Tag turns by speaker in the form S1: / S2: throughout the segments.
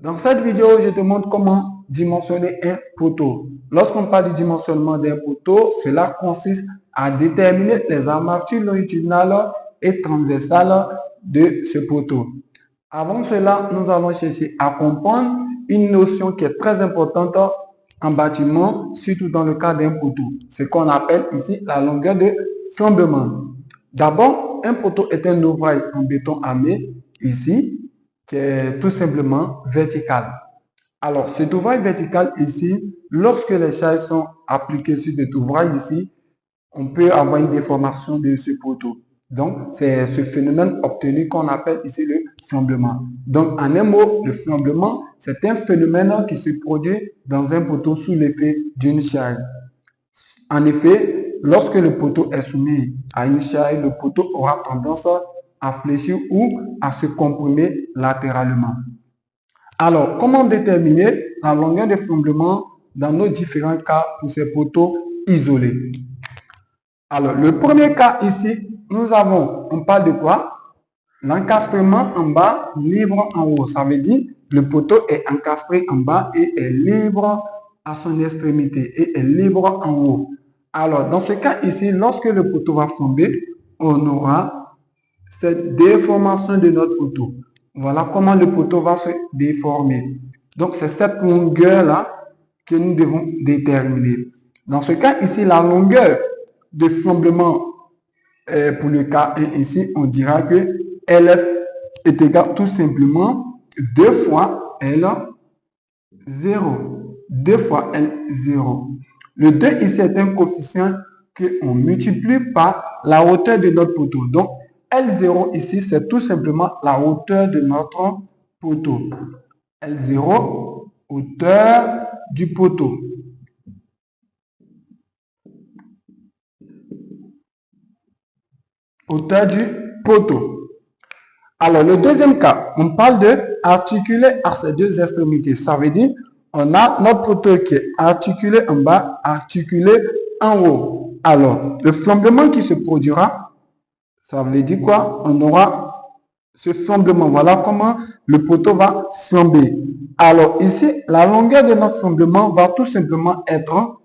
S1: Dans cette vidéo, je te montre comment dimensionner un poteau. Lorsqu'on parle du dimensionnement d'un poteau, cela consiste à déterminer les armatures longitudinales et transversales de ce poteau. Avant cela, nous allons chercher à comprendre une notion qui est très importante en bâtiment, surtout dans le cas d'un poteau. C'est ce qu'on appelle ici la longueur de flambement. D'abord, un poteau est un ouvrage en béton armé, ici, qui est tout simplement vertical. Alors, cet ouvrage vertical ici, lorsque les charges sont appliquées sur cet ouvrage ici, on peut avoir une déformation de ce poteau. Donc, c'est ce phénomène obtenu qu'on appelle ici le flambement. Donc, en un mot, le flambement, c'est un phénomène qui se produit dans un poteau sous l'effet d'une charge. En effet, lorsque le poteau est soumis à une charge, le poteau aura tendance à fléchir ou à se comprimer latéralement. Alors, comment déterminer la longueur de flambement dans nos différents cas pour ces poteaux isolés? Alors, le premier cas ici, on parle de quoi? L'encastrement en bas, libre en haut. Ça veut dire le poteau est encastré en bas et est libre à son extrémité et est libre en haut. Alors, dans ce cas ici, lorsque le poteau va flamber, on aura cette déformation de notre poteau. Voilà comment le poteau va se déformer. Donc, c'est cette longueur-là que nous devons déterminer. Dans ce cas ici, la longueur de flambement pour le cas 1 ici, on dira que LF est égal tout simplement 2 fois L0. 2 fois L0. Le 2 ici est un coefficient qu'on multiplie par la hauteur de notre poteau. Donc, L0 ici, c'est tout simplement la hauteur de notre poteau. L0, hauteur du poteau. Hauteur du poteau. Alors, le deuxième cas, on parle de articuler à ces deux extrémités. Ça veut dire, on a notre poteau qui est articulé en bas, articulé en haut. Alors, le flambement qui se produira, ça veut dire quoi? On aura ce flambement. Voilà comment le poteau va flamber. Alors, ici, la longueur de notre flambement va tout simplement être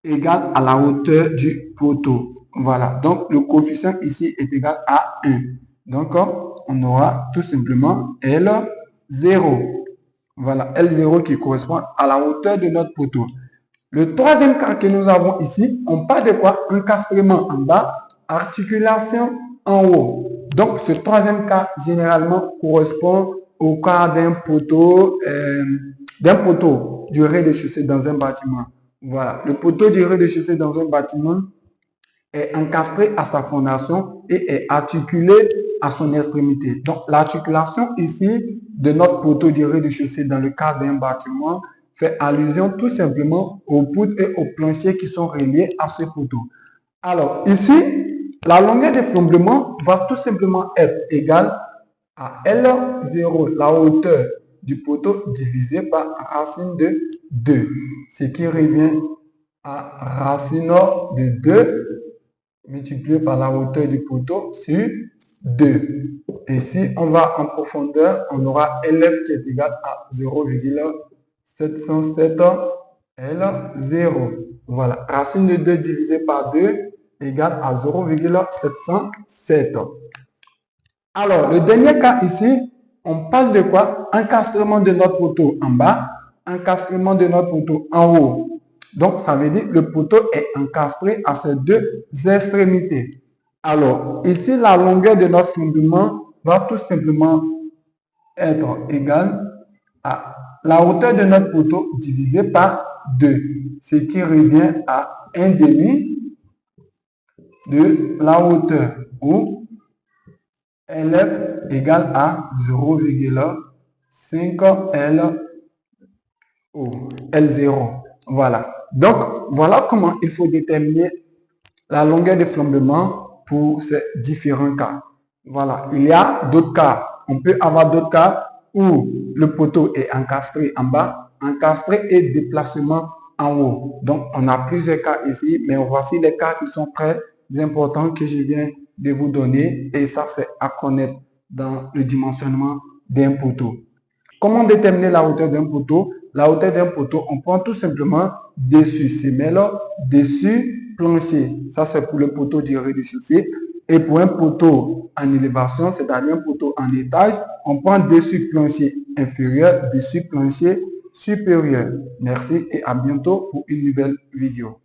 S1: égale à la hauteur du poteau. Voilà. Donc, le coefficient ici est égal à 1. Donc, on aura tout simplement L0. Voilà, L0 qui correspond à la hauteur de notre poteau. Le troisième cas que nous avons ici, on parle de quoi? Encastrement en bas, articulation en haut. Donc, ce troisième cas, généralement, correspond au cas d'un poteau du rez-de-chaussée dans un bâtiment. Voilà, le poteau du rez-de-chaussée dans un bâtiment est encastré à sa fondation et est articulé à son extrémité. Donc, l'articulation ici de notre poteau du rez-de-chaussée dans le cadre d'un bâtiment fait allusion tout simplement aux poutres et aux planchers qui sont reliés à ce poteau. Alors, ici, la longueur de flambement va tout simplement être égale à L0, la hauteur du poteau divisé par racine de 2, ce qui revient à racine de 2 multiplié par la hauteur du poteau sur 2. Et si on va en profondeur, on aura LF qui est égal à 0,707 L0. Voilà, racine de 2 divisé par 2 égale à 0,707. Alors, le dernier cas ici, on parle de quoi? Encastrement de notre poteau en bas, encastrement de notre poteau en haut. Donc, ça veut dire que le poteau est encastré à ces deux extrémités. Alors, ici, la longueur de notre fondement va tout simplement être égale à la hauteur de notre poteau divisé par 2, ce qui revient à 1 demi de la hauteur, ou LF égale à 0,5 L0. Voilà. Donc, voilà comment il faut déterminer la longueur de flambement pour ces différents cas. Voilà. Il y a d'autres cas. On peut avoir d'autres cas où le poteau est encastré en bas, encastré et déplacement en haut. Donc, on a plusieurs cas ici, mais voici les cas qui sont très importants que je viens de vous donner. Et ça, c'est à connaître dans le dimensionnement d'un poteau. Comment déterminer la hauteur d'un poteau? La hauteur d'un poteau, on prend tout simplement dessus semelle, dessus plancher. Ça, c'est pour le poteau du rez-de-chaussée. Et pour un poteau en élévation, c'est-à-dire un poteau en étage, on prend dessus plancher inférieur, dessus plancher supérieur. Merci et à bientôt pour une nouvelle vidéo.